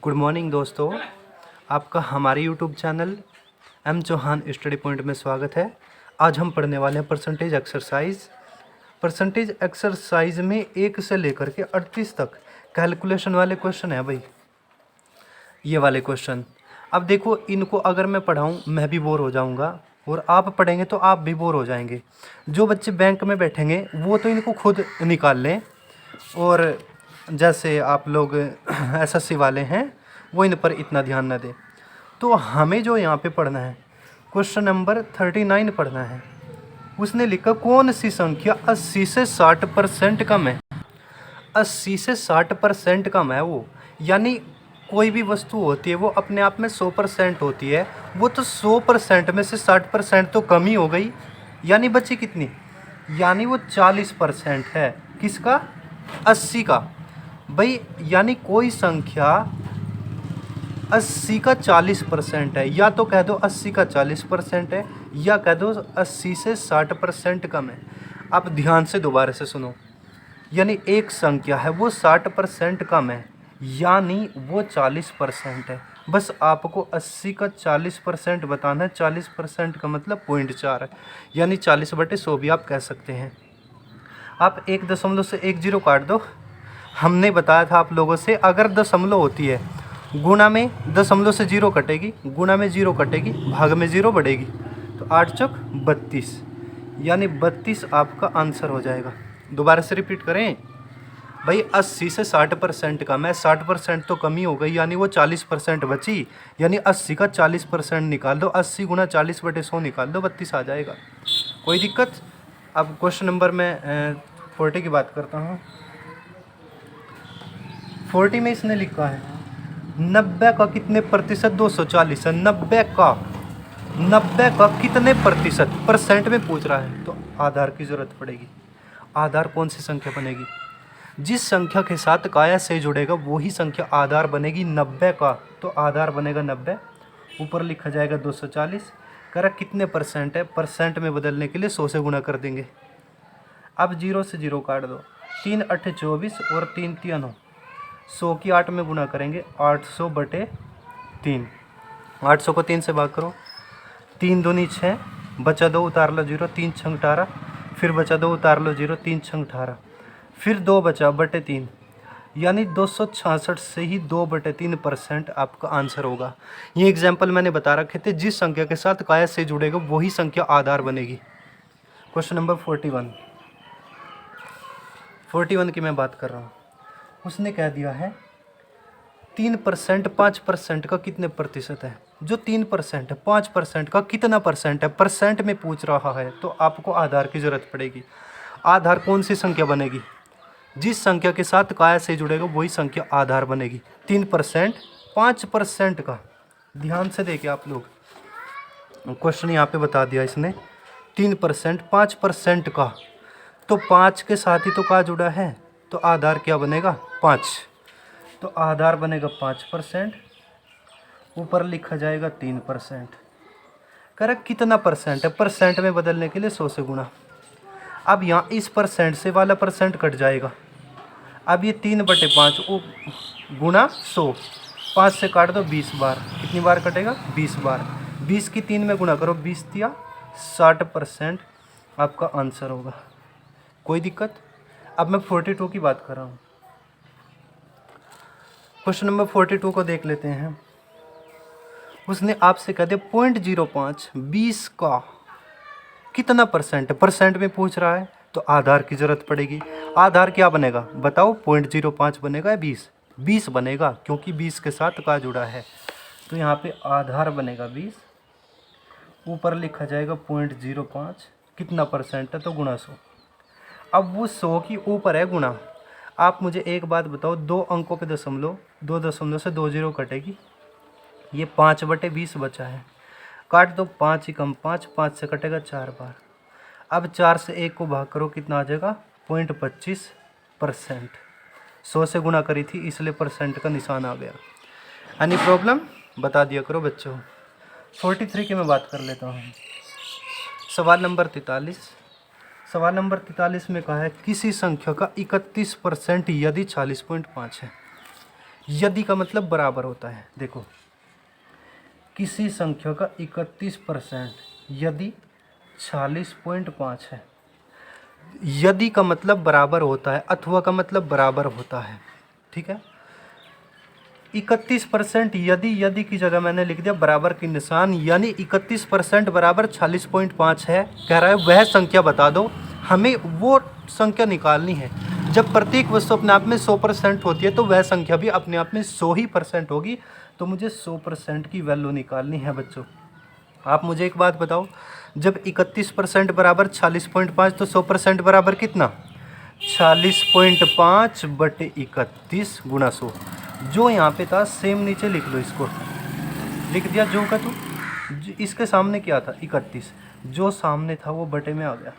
Good morning दोस्तों, आपका हमारे YouTube channel M Chauhan study point में स्वागत है। आज हम पढ़ने वाले हैं परसेंटेज एक्सरसाइज। परसेंटेज एक्सरसाइज में 1 से लेकर के 38 तक कैलकुलेशन वाले क्वेश्चन है भाई, ये वाले क्वेश्चन। अब देखो, इनको अगर मैं पढ़ाऊँ मैं भी बोर हो जाऊँगा और आप पढ़ेंगे तो आप भी बोर हो जाएंगे। जो बच्चे बैंक में बैठेंगे वो तो इनको खुद निकाल लें, और जैसे आप लोग एसएससी वाले हैं वो इन पर इतना ध्यान न दें। तो हमें जो यहाँ पे पढ़ना है, क्वेश्चन नंबर 39 पढ़ना है। उसने लिखा कौन सी संख्या 80 से 60% कम है। 80 से 60% कम है वो, यानी कोई भी वस्तु होती है वो अपने आप में 100% होती है, वो तो 100% में से 60% तो कम ही हो गई, यानी बची कितनी, यानी वो 40% है। किसका? 80 का भाई। यानी कोई संख्या 80 का 40% है, या तो कह दो 80 का 40% है, या कह दो 80 से 60% कम है। आप ध्यान से दोबारा से सुनो, यानी एक संख्या है वो 60% कम है, यानी वो 40% है। बस आपको 80 का 40% बताना है। 40% का मतलब 0.4 है, यानी 40/100 भी आप कह सकते हैं। आप 1 दशमलव से 1 जीरो काट दो। हमने बताया था आप लोगों से, अगर दशमलव होती है गुणा में दशमलव से 0 कटेगी, गुणा में 0 कटेगी, भाग में 0 बढ़ेगी, तो 8 चौक 32, यानी 32 आपका आंसर हो जाएगा। दोबारा से रिपीट करें भाई, 80 से 60% कम है, 60% तो कमी हो गई, यानी वो 40% बची, यानी 80 का 40% निकाल दो। 80 गुणा 40/100 निकाल दो, 32 आ जाएगा। कोई दिक्कत? अब क्वेश्चन नंबर में 40 की बात करता हूँ। 40 में इसने लिखा है 90 का कितने प्रतिशत 240 है। 90 का कितने प्रतिशत, परसेंट में पूछ रहा है, तो आधार की ज़रूरत पड़ेगी। आधार कौन सी संख्या बनेगी? जिस संख्या के साथ काया से जुड़ेगा वही संख्या आधार बनेगी। 90 का तो आधार बनेगा 90, ऊपर लिखा जाएगा 240। करा कितने परसेंट है, परसेंट में बदलने के लिए 100 से गुणा कर देंगे। अब 0 से 0 काट दो, 3 8 24 और 3 3 9, 100 की 8 में गुणा करेंगे, 800/3। 800 को 3 से भाग करो, 3 दूनी 6, बचा 2 उतार लो 0, 3 छंग 18, फिर बचा 2 उतार लो 0, 3 छंग 18, फिर 2 बचा बटे 3, यानी 266 से ही 2/3% आपका आंसर होगा। ये एग्जाम्पल मैंने बता रखे थे, जिस संख्या के साथ काया से जुड़ेगा वही संख्या आधार बनेगी। क्वेश्चन नंबर 41 की मैं बात कर रहा हूँ। उसने कह दिया है 3% 5% का कितने प्रतिशत है। जो 3% है 5% का कितना परसेंट है, परसेंट में पूछ रहा है, तो आपको आधार की ज़रूरत पड़ेगी। आधार कौन सी संख्या बनेगी? जिस संख्या के साथ काया से जुड़ेगा वही संख्या आधार बनेगी। 3% 5% का, ध्यान से देखिए आप लोग, क्वेश्चन यहाँ पे बता दिया इसने। 3% 5% का, तो 5 के साथ ही तो का जुड़ा है, तो आधार क्या बनेगा? 5। तो आधार बनेगा 5%, ऊपर लिखा जाएगा 3%। करेक्ट? कितना परसेंट है, परसेंट में बदलने के लिए 100 से गुणा। अब यहाँ इस परसेंट से वाला परसेंट कट जाएगा। अब ये 3/5 गुणा 100, 5 से काट दो 20 बार, कितनी बार कटेगा? 20 बार। 20 की 3 में गुणा करो, 20 दिया 60% आपका आंसर होगा। कोई दिक्कत? अब मैं 42 की बात कर रहा हूँ। क्वेश्चन नंबर 42 को देख लेते हैं। उसने आपसे कह दिया 0.05 20 का कितना परसेंट है, परसेंट में पूछ रहा है, तो आधार की ज़रूरत पड़ेगी। आधार क्या बनेगा बताओ? 0.05 बनेगा या 20? 20 बनेगा, क्योंकि 20 के साथ का जुड़ा है, तो यहाँ पे आधार बनेगा 20, ऊपर लिखा जाएगा 0.05, कितना परसेंट है, तो गुणा 100। अब वो 100 की ऊपर है गुणा। आप मुझे एक बात बताओ, 2 अंकों पे दशमलव, 2 दशमलव से 2 जीरो कटेगी, ये 5/20 बचा है, काट दो, 5 ही कम 5, 5 से कटेगा 4 बार। अब 4 से 1 को भाग करो, कितना आ जाएगा? 0.25%। 100 से गुणा करी थी इसलिए परसेंट का निशान आ गया। Any problem? बता दिया करो बच्चों। 43 की मैं बात कर लेता हूँ। सवाल नंबर 43। सवाल नंबर 43 में कहा है किसी संख्या का 31% यदि 40.5 है। यदि का मतलब बराबर होता है। देखो, किसी संख्या का 31% यदि 46.5 है। यदि का मतलब बराबर होता है, अथवा का मतलब बराबर होता है। ठीक है, 31% यदि की जगह मैंने लिख दिया बराबर की निशान, यानी 31% बराबर 46.5 है। कह रहा है वह संख्या बता दो, हमें वो संख्या निकालनी है। जब प्रत्येक वस्तु अपने आप में 100% होती है तो वह संख्या भी अपने आप में 100 ही % होगी। तो मुझे 100% की वैल्यू निकालनी है बच्चों। आप मुझे एक बात बताओ, जब 31% बराबर 46.5 तो 100% बराबर कितना? 40.5 बटे 31 गुणा 100। जो यहाँ पे था सेम नीचे लिख लो, इसको लिख दिया जो का तू। इसके सामने क्या था? 31। जो सामने था वो बटे में आ गया,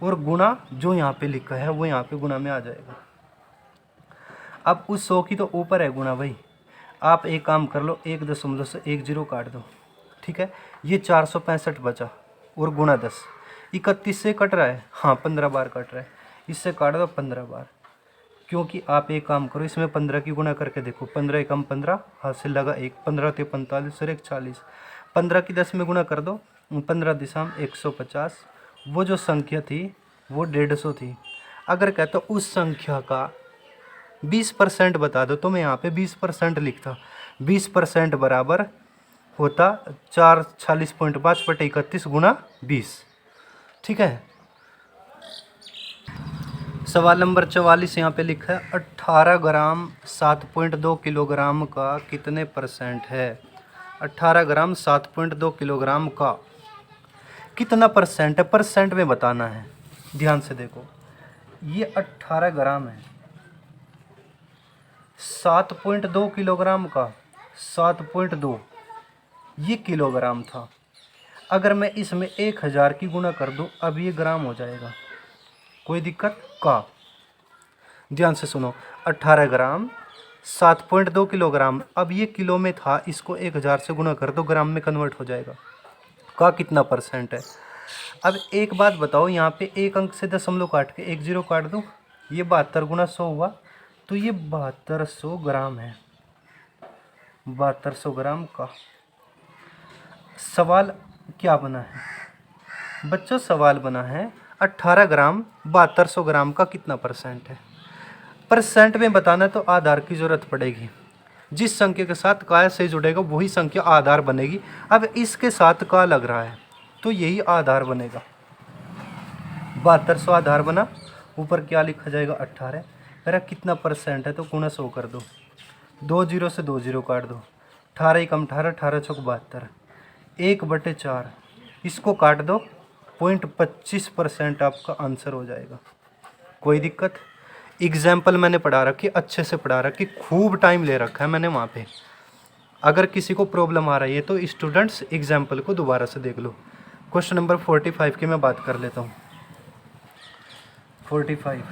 और गुणा जो यहाँ पे लिखा है वो यहाँ पे गुणा में आ जाएगा। अब उस 100 की तो ऊपर है गुणा भाई। आप एक काम कर लो, 1 से 1 0 काट दो। ठीक है, ये 465 बचा, और गुणा 10। 31 से कट रहा है, हाँ 15 बार कट रहा है। इससे काट दो 15 बार, क्योंकि आप एक काम करो, इसमें 15 की गुणा करके देखो। 15 एकम 15, हाथ से लगा 1, 15 × 45 और 1 40। 15 की 10 में गुणा कर दो, 15 दिशा 150। वो जो संख्या थी वो 150 थी। अगर कहते उस संख्या का 20% बता दो तो मैं यहाँ पे 20% लिखता। 20% बराबर होता 46.5 बटे 31 गुणा 20। ठीक है, सवाल नंबर 44 यहाँ पे लिखा है 18 ग्राम 7.2 किलोग्राम का कितने % है? 18 ग्राम 7.2 किलोग्राम का कितना % है? % में बताना है। ध्यान से देखो, ये 18 ग्राम है, 7.2 किलोग्राम का 7.2 ये किलोग्राम था। अगर मैं इसमें 1000 की गुणा कर दूं, अब ये ग्राम हो जाएगा। कोई दिक्कत का? ध्यान से सुनो, 18 ग्राम 7.2 किलोग्राम, अब ये किलो में था, इसको 1000 से गुणा कर दो, ग्राम में कन्वर्ट हो जाएगा। का कितना % है? अब एक बात बताओ, यहाँ पे एक अंक से दशमलव काट के 1 0 काट दो, ये 72 गुणा 100 हुआ, तो ये 7200 ग्राम है। 7200 ग्राम का सवाल क्या बना है बच्चों? सवाल बना है 18 ग्राम 7200 ग्राम का कितना % है? % में बताना तो आधार की ज़रूरत पड़ेगी। जिस संख्या के साथ का से जुड़ेगा वही संख्या आधार बनेगी। अब इसके साथ का लग रहा है तो यही आधार बनेगा। 7200 आधार बना, ऊपर क्या लिखा जाएगा? 18। मेरा कितना % है? तो गुणा 100 कर दो, 2 0 से 2 0 काट दो, 18 एकम 18, 18 चौक 72, 1/4 इसको काट दो, 0.25% आपका आंसर हो जाएगा। कोई दिक्कत? एग्जाम्पल मैंने पढ़ा रखी, अच्छे से पढ़ा रखी, खूब टाइम ले रखा है मैंने वहाँ पे। अगर किसी को प्रॉब्लम आ रही है तो स्टूडेंट्स एग्जाम्पल को दोबारा से देख लो। क्वेश्चन नंबर 45 की मैं बात कर लेता हूँ। 45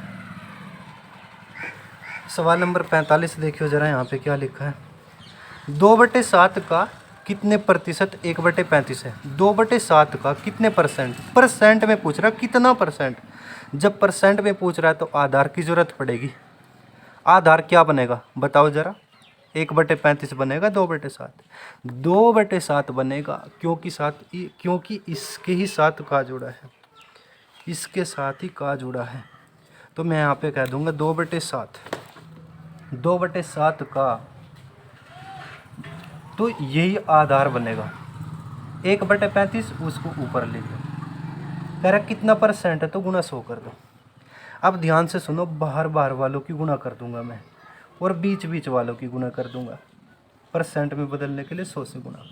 सवाल नंबर 45 देखियो ज़रा, यहाँ पे क्या लिखा है? 2/7 का कितने %? 1/35 है। 2/7 का कितने %? % में पूछ रहा है कितना %। जब % में पूछ रहा है तो आधार की ज़रूरत पड़ेगी। आधार क्या बनेगा बताओ ज़रा? 1/35 बनेगा 2/7? 2/7 बनेगा, क्योंकि इसके ही साथ का जुड़ा है, इसके साथ ही का जुड़ा है। तो मैं यहाँ पे कह दूंगा 2/7। 2/7 का तो यही आधार बनेगा। 1/35 उसको ऊपर ले लो। कह रहा कितना % है? तो गुणा 100 कर दो। अब ध्यान से सुनो, बाहर बाहर वालों की गुणा कर दूंगा मैं, और बीच बीच वालों की गुणा कर दूंगा। % में बदलने के लिए 100 से गुणा।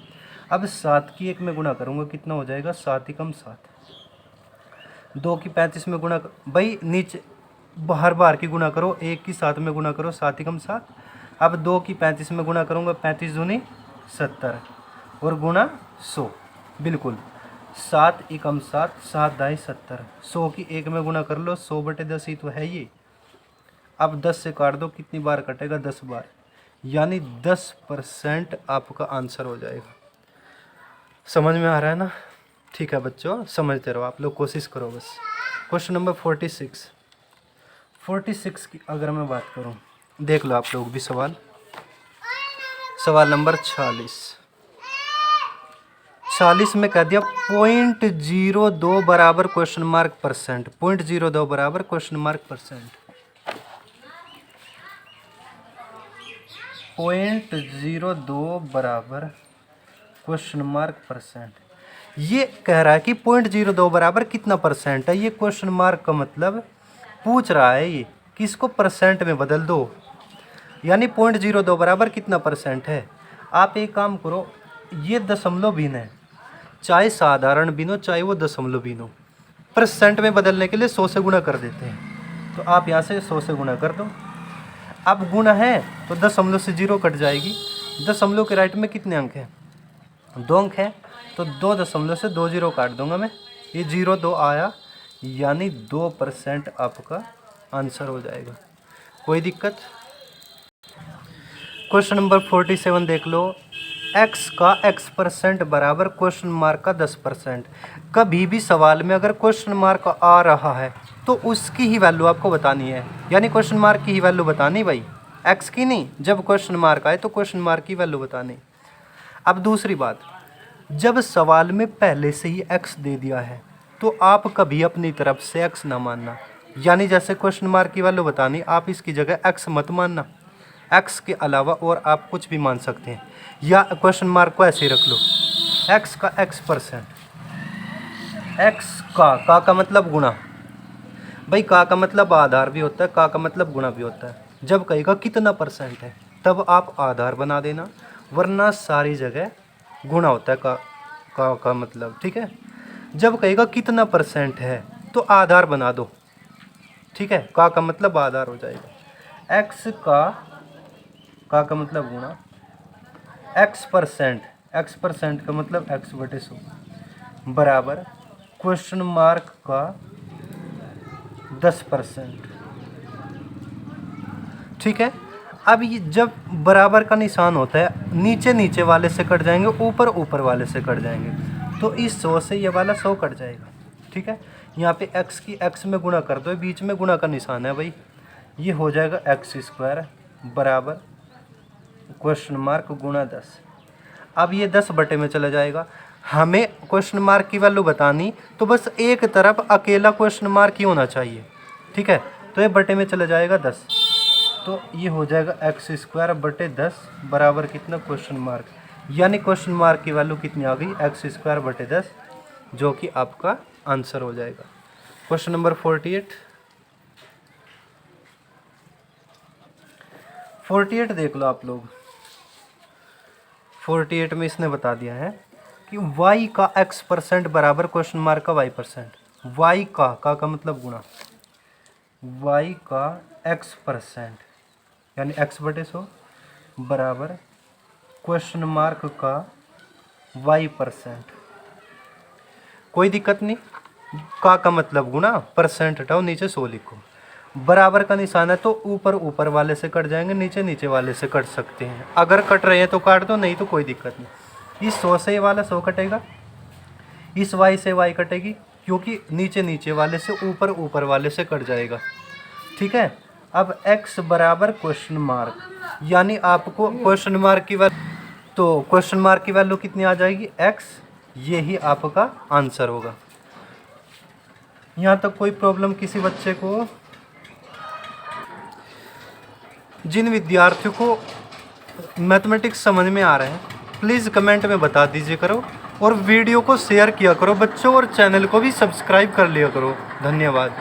अब 7 की 1 में गुणा करूंगा, कितना हो जाएगा? 7 एकम 7। 2 की 35 में गुणा भाई नीचे बाहर बाहर की गुणा करो, 1 की 7 में गुणा करो, 7 एकम 7। अब 2 की 35 में गुणा करूंगा, 35 दूनी 70, और गुणा 100। बिल्कुल 7 एकम 7, 7 दाई 70। 100 की 1 में गुणा कर लो, 100/10 ही तो है ये। अब 10 से काट दो, कितनी बार कटेगा? 10 बार, यानी 10% आपका आंसर हो जाएगा। समझ में आ रहा है ना? ठीक है बच्चों, समझते रहो आप लोग, कोशिश करो बस। क्वेश्चन नंबर 46 की अगर मैं बात करूं, देख लो आप लोग भी सवाल नंबर 40 में कह दिया 0.02 बराबर क्वेश्चन मार्क परसेंट, 0.02 बराबर क्वेश्चन मार्क परसेंट, 0.02 बराबर क्वेश्चन मार्क परसेंट। ये कह रहा है कि 0.02 बराबर कितना परसेंट है। ये क्वेश्चन मार्क का मतलब पूछ रहा है ये कि इसको परसेंट में बदल दो, यानी 0.02 बराबर कितना परसेंट है। आप एक काम करो, ये दशमलव भिन्न है, चाहे साधारण भिन्न हो चाहे वो दशमलव भिन्न हो, परसेंट में बदलने के लिए 100 से गुणा कर देते हैं। तो आप यहाँ से 100 से गुणा कर दो। अब गुणा है तो दशमलव से 0 कट जाएगी। दशमलव के राइट में कितने अंक हैं? 2 अंक हैं, तो 2 दशमलव से 2 0 काट दूंगा मैं, ये 0 2 आया, यानी 2% आपका आंसर हो जाएगा। कोई दिक्कत? क्वेश्चन नंबर 47 देख लो, x का x% बराबर क्वेश्चन मार्क का 10%। कभी भी सवाल में अगर क्वेश्चन मार्क आ रहा है तो उसकी ही वैल्यू आपको बतानी है, यानी क्वेश्चन मार्क की ही वैल्यू बतानी भाई, x की नहीं। जब क्वेश्चन मार्क आए तो क्वेश्चन मार्क की वैल्यू बतानी। अब दूसरी बात, जब सवाल में पहले से ही x दे दिया है तो आप कभी अपनी तरफ से x ना मानना, यानी जैसे क्वेश्चन मार्क की वैल्यू बतानी, आप इसकी जगह x मत मानना। x के अलावा और आप कुछ भी मान सकते हैं, या क्वेश्चन मार्क को ऐसे ही रख लो, x का x%, x का मतलब गुणा। भाई का मतलब आधार भी होता है, का मतलब गुणा भी होता है। जब कहेगा कितना परसेंट है तब आप आधार बना देना, वरना सारी जगह गुणा होता है का मतलब, ठीक है। जब कहेगा कितना परसेंट है तो आधार बना दो, ठीक है, का मतलब आधार हो जाएगा। x का मतलब गुणा x% का मतलब x/100 बराबर क्वेश्चन मार्क का 10%, ठीक है। अब ये जब बराबर का निशान होता है, नीचे नीचे वाले से कट जाएंगे, ऊपर ऊपर वाले से कट जाएंगे, तो इस 100 से ये वाला 100 कट जाएगा, ठीक है। यहाँ पे x की x में गुणा कर दो, बीच में गुणा का निशान है भाई, ये हो जाएगा x² बराबर क्वेश्चन मार्क गुणा 10। अब ये 10 बटे में चला जाएगा। हमें क्वेश्चन मार्क की वैल्यू बतानी, तो बस एक तरफ अकेला क्वेश्चन मार्क ही होना चाहिए, ठीक है। तो ये बटे में चला जाएगा 10, तो ये हो जाएगा x² बटे 10 बराबर कितना क्वेश्चन मार्क, यानी क्वेश्चन मार्क की वैल्यू कितनी आ गई, x² बटे 10, जो कि आपका आंसर हो जाएगा। क्वेश्चन नंबर 48 देख लो आप लोग। 48 में इसने बता दिया है कि y का x% बराबर क्वेश्चन मार्क का y%। y का मतलब गुणा, y का x% यानी x/100 बराबर क्वेश्चन मार्क का y%। कोई दिक्कत नहीं, का मतलब गुणा, परसेंट हटाओ, नीचे 100 लिखो। बराबर का निशान है तो ऊपर ऊपर वाले से कट जाएंगे, नीचे नीचे वाले से कट सकते हैं। अगर कट रहे हैं तो काट दो, नहीं तो कोई दिक्कत नहीं। इस 100 से ये वाला 100 कटेगा, इस y से y कटेगी, क्योंकि नीचे नीचे वाले से ऊपर ऊपर वाले से कट जाएगा, ठीक है। अब x बराबर क्वेश्चन मार्क, यानी आपको क्वेश्चन मार्क की वैल्यू, तो क्वेश्चन मार्क की वैल्यू कितनी आ जाएगी, x, ये ही आपका आंसर होगा। यहाँ तक कोई प्रॉब्लम किसी बच्चे को? जिन विद्यार्थियों को मैथमेटिक्स समझ में आ रहे हैं प्लीज़ कमेंट में बता दीजिए करो, और वीडियो को शेयर किया करो बच्चों, और चैनल को भी सब्सक्राइब कर लिया करो। धन्यवाद।